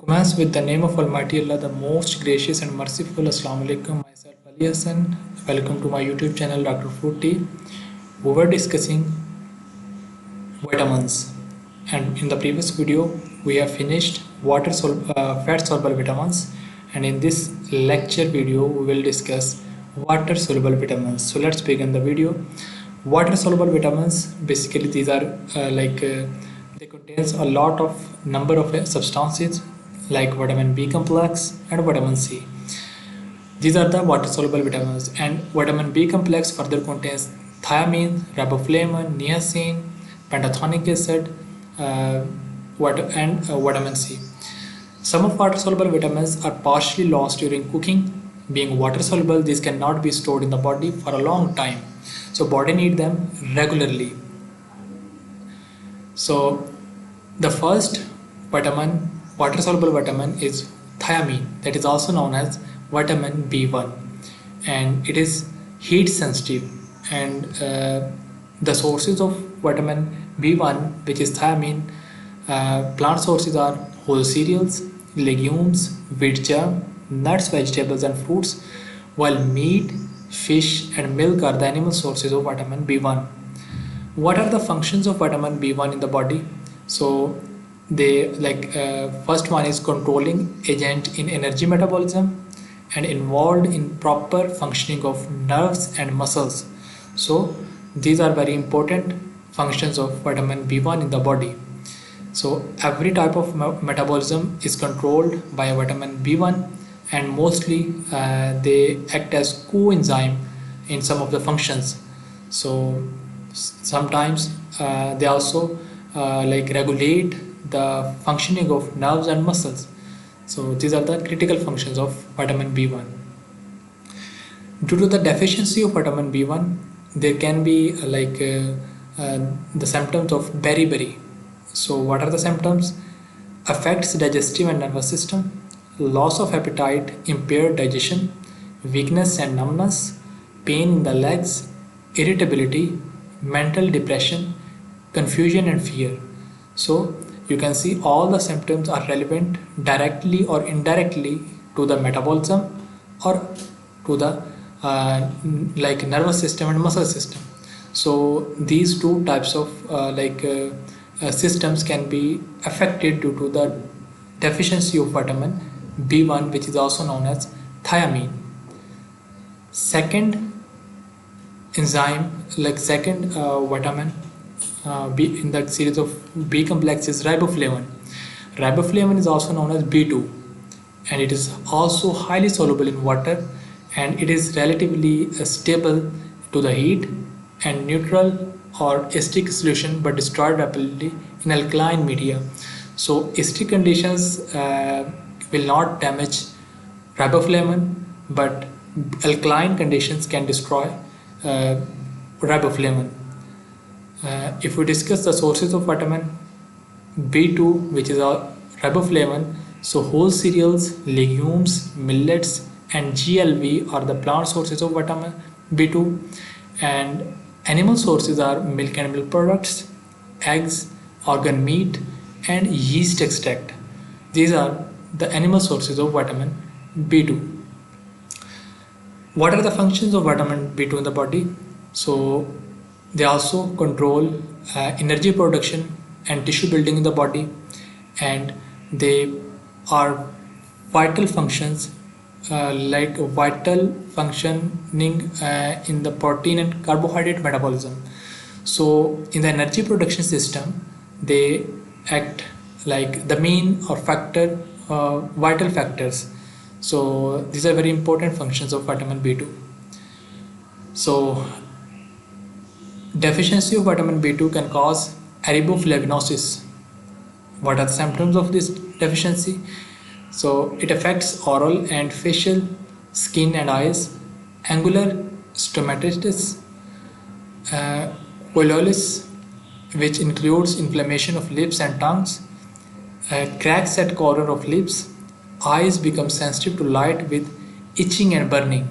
Commence with the name of Almighty Allah, the most gracious and merciful. Assalamu alaikum. Myself Ali Hassan. Welcome to my YouTube channel, Dr. Fruity. We were discussing vitamins, and in the previous video, we have finished fat soluble vitamins, and in this lecture video, we will discuss water soluble vitamins. So let's begin the video. Water soluble vitamins, basically these are they contains a lot of number of substances like vitamin B complex and vitamin C. These are the water soluble vitamins, and vitamin B complex further contains thiamine, riboflavin, niacin, pantothenic acid, and vitamin C. Some of water soluble vitamins are partially lost during cooking. Being water soluble, these cannot be stored in the body for a long time, so body need them regularly. So the first water soluble vitamin is thiamine, that is also known as vitamin B1, and it is heat sensitive. And the sources of vitamin B1, which is thiamine, plant sources are whole cereals, legumes, wheat germ, nuts, vegetables and fruits, while meat, fish and milk are the animal sources of vitamin B1. What are the functions of vitamin B1 in the body? So they first one is controlling agent in energy metabolism and involved in proper functioning of nerves and muscles. So these are very important functions of vitamin B1 in the body. So every type of metabolism is controlled by vitamin B1, and mostly they act as coenzyme in some of the functions. So sometimes they also regulate the functioning of nerves and muscles. So these are the critical functions of vitamin B1. Due to the deficiency of vitamin B1, there can be the symptoms of beriberi. So what are the symptoms? Affects digestive and nervous system, loss of appetite, impaired digestion, weakness and numbness, pain in the legs, irritability, mental depression, confusion and fear. So you can see all the symptoms are relevant directly or indirectly to the metabolism or to the nervous system and muscle system. So these two types of systems can be affected due to the deficiency of vitamin B1, which is also known as thiamine. Second enzyme, vitamin B in the series of B complex is riboflavin. Riboflavin is also known as B2, and it is also highly soluble in water, and it is relatively stable to the heat and neutral or acidic solution, but destroyed rapidly in alkaline media. So acidic conditions will not damage riboflavin, but alkaline conditions can destroy riboflavin. If we discuss the sources of vitamin B2, which is riboflavin, so whole cereals, legumes, millets and GLV are the plant sources of vitamin B2, and animal sources are milk and milk products, eggs, organ meat and yeast extract. These are the animal sources of vitamin B2. What are the functions of vitamin B2 in the body? So they also control energy production and tissue building in the body, and they are vital functions vital functioning in the protein and carbohydrate metabolism. So in the energy production system, they act like the main or vital factors. So these are very important functions of vitamin B2. So deficiency of vitamin B2 can cause riboflavinosis. What are the symptoms of this deficiency? So it affects oral and facial, skin and eyes, angular stomatitis, colitis, which includes inflammation of lips and tongues, cracks at corner of lips, eyes become sensitive to light with itching and burning.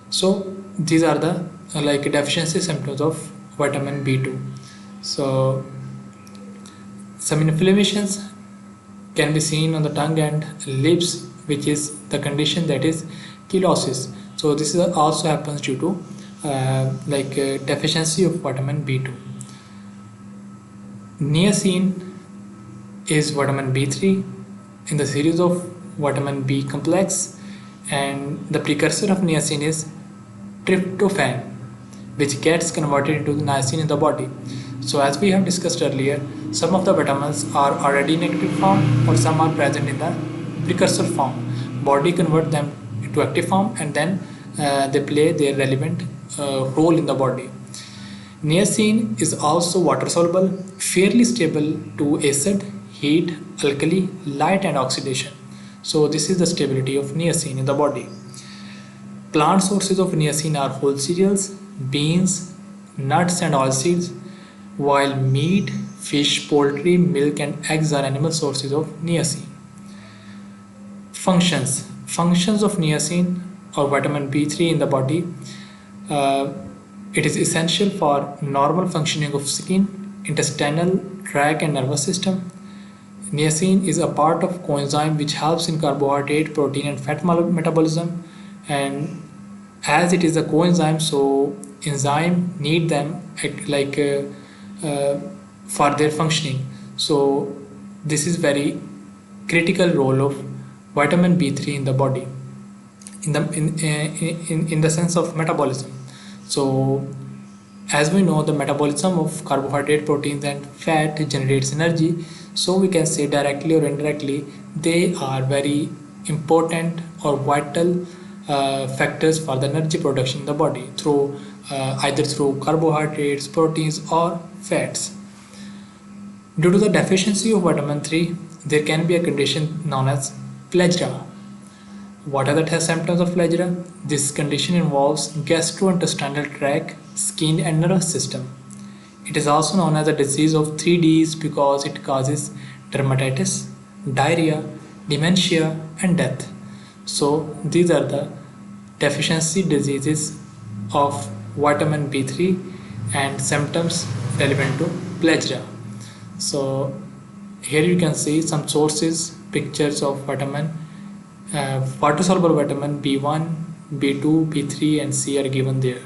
So these are the deficiency symptoms of vitamin B2. So Some inflammations can be seen on the tongue and lips, which is the condition that is chelosis. So this is also happens due to deficiency of vitamin B2. Niacin is vitamin B3 in the series of vitamin B complex, and the precursor of niacin is tryptophan, which gets converted into the niacin in the body. So as we have discussed earlier, some of the vitamins are already in active form or some are present in the precursor form. Body convert them into active form and then they play their relevant role in the body. Niacin is also water soluble, fairly stable to acid, heat, alkali, light and oxidation. So this is the stability of niacin in the body. Plant sources of niacin are whole cereals, beans, nuts and oilseeds, while meat, fish, poultry, milk and eggs are animal sources of niacin. Functions of niacin or vitamin B3 in the body. It is essential for normal functioning of skin, intestinal tract and nervous system. Niacin is a part of coenzyme which helps in carbohydrate, protein and fat metabolism, and as it is a coenzyme, so enzyme need them for their functioning. So this is very critical role of vitamin B3 in the body in the sense of metabolism. So as we know, the metabolism of carbohydrate, proteins and fat generates energy. So we can say directly or indirectly they are very important or vital factors for the energy production in the body through either through carbohydrates, proteins or fats. Due to the deficiency of vitamin 3, there can be a condition known as plagia. What are the symptoms of plagia? This condition involves gastrointestinal tract, skin and nervous system. It is also known as a disease of 3Ds because it causes dermatitis, diarrhea, dementia and death. So these are the deficiency diseases of vitamin B3 and symptoms relevant to plagia. So here you can see some sources, pictures of vitamin, water soluble vitamin B1, B2, B3 and C are given there.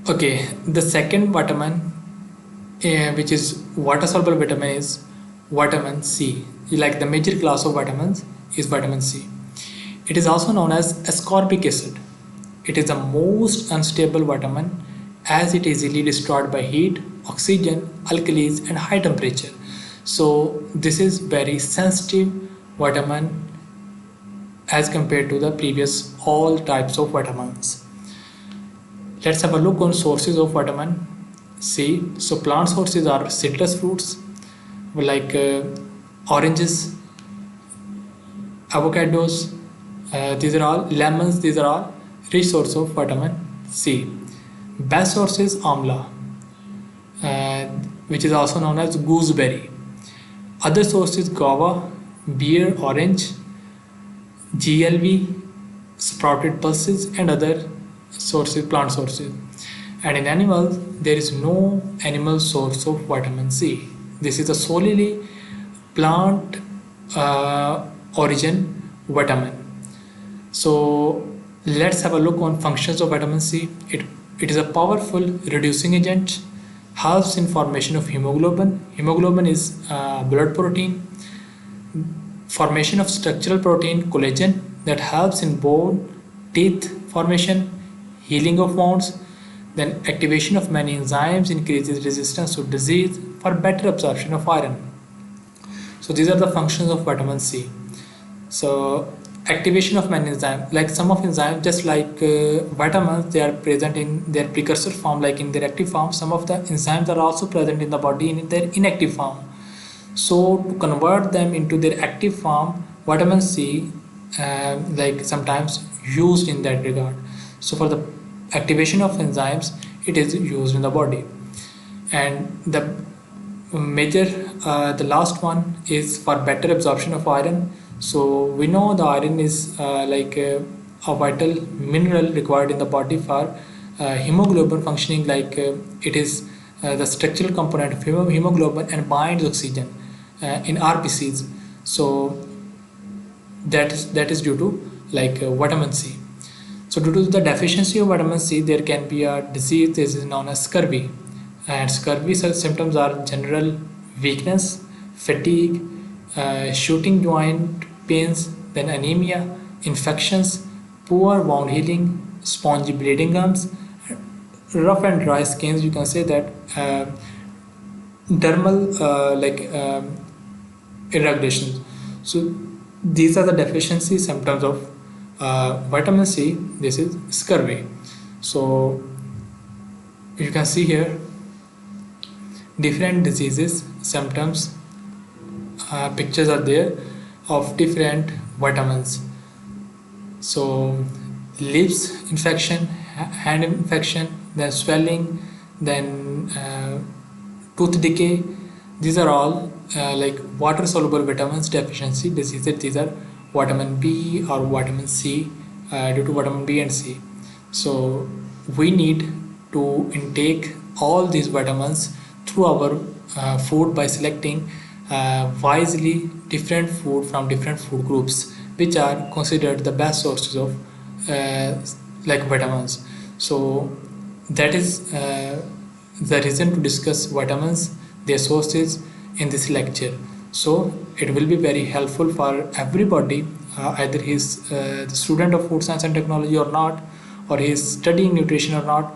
Okay, the second vitamin which is water soluble vitamin is vitamin C. Like the major class of vitamins is vitamin C. It is also known as ascorbic acid. It is the most unstable vitamin as it is easily destroyed by heat, oxygen, alkalis and high temperature. So this is very sensitive vitamin as compared to the previous all types of vitamins. Let's have a look on sources of vitamin C. So plant sources are citrus fruits like oranges, avocados, these are all lemons, these are all rich source of vitamin C. Best source is amla, which is also known as gooseberry. Other sources guava, beer, orange, GLV, sprouted pulses and other sources, plant sources. And in animals, there is no animal source of vitamin C. This is a solely plant origin vitamin. So let's have a look on functions of vitamin C. It is a powerful reducing agent, helps in formation of hemoglobin. Hemoglobin is blood protein. Formation of structural protein collagen that helps in bone, teeth formation, healing of wounds. Then activation of many enzymes increases resistance to disease for better absorption of iron. So these are the functions of vitamin C. So activation of many enzymes, like some of enzymes, just like vitamins, they are present in their precursor form, like in their active form. Some of the enzymes are also present in the body in their inactive form. So to convert them into their active form, vitamin C like sometimes used in that regard. So for the activation of enzymes, it is used in the body. And the major the last one is for better absorption of iron. So we know the iron is a vital mineral required in the body for hemoglobin functioning, like it is the structural component of hemoglobin and binds oxygen in RBCs. So that is due to like vitamin C. So due to the deficiency of vitamin C, there can be a disease. This is known as scurvy, and scurvy symptoms are general weakness, fatigue, shooting joint pains, then anemia, infections, poor wound healing, spongy bleeding gums, rough and dry skins. You can say that dermal irregulations. So these are the deficiency symptoms of vitamin C. This is scurvy. So you can see here different diseases symptoms, pictures are there of different vitamins. So lips infection, hand infection, then swelling, then tooth decay. These are all like water soluble vitamins deficiency diseases. These are vitamin B or vitamin C, due to vitamin B and C. So we need to intake all these vitamins through our food by selecting wisely different food from different food groups, which are considered the best sources of like vitamins. So that is the reason to discuss vitamins, their sources in this lecture. So it will be very helpful for everybody, either he's the student of food science and technology or not, or he is studying nutrition or not.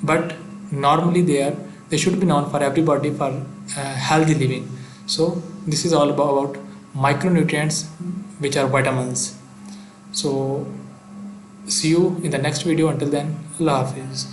But normally they should be known for everybody for healthy living. So this is all about micronutrients, which are vitamins. So see you in the next video. Until then, Allah Hafiz.